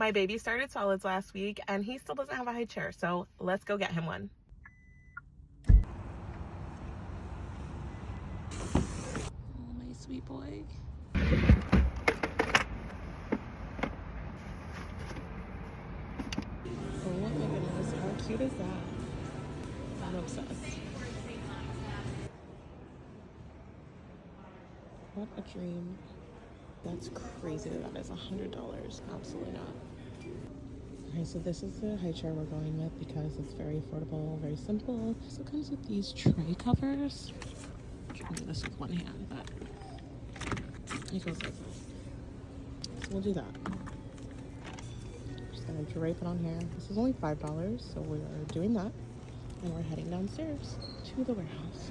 My baby started solids last week and he still doesn't have a high chair, so let's go get him one. Oh, my sweet boy. Oh my goodness, how cute is that? I'm obsessed. What a dream. That's crazy that is $100. Absolutely not. Okay, so this is the high chair we're going with because it's very affordable, very simple. So it comes with these tray covers. I can do this with one hand, but it goes like this. So we'll do that. Just gonna drape it on here. This is only $5, so we are doing that. And we're heading downstairs to the warehouse.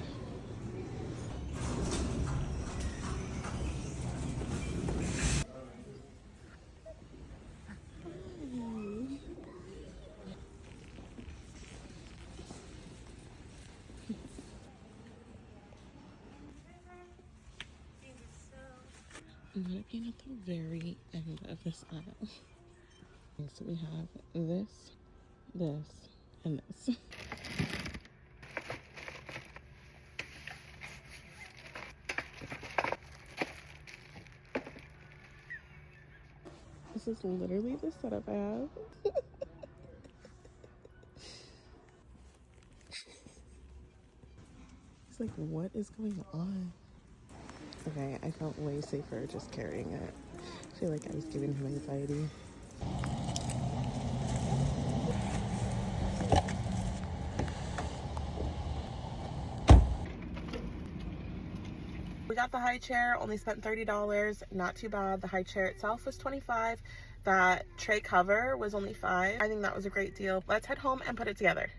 I'm looking at the very end of this aisle. Okay, so we have this, and this. This is literally the setup I have. It's like, what is going on? Okay, I felt way safer just carrying it. I feel like I was giving him anxiety. We got the high chair, only spent $30, not too bad. The high chair itself was $25. That tray cover was only $5. I think that was a great deal. Let's head home and put it together.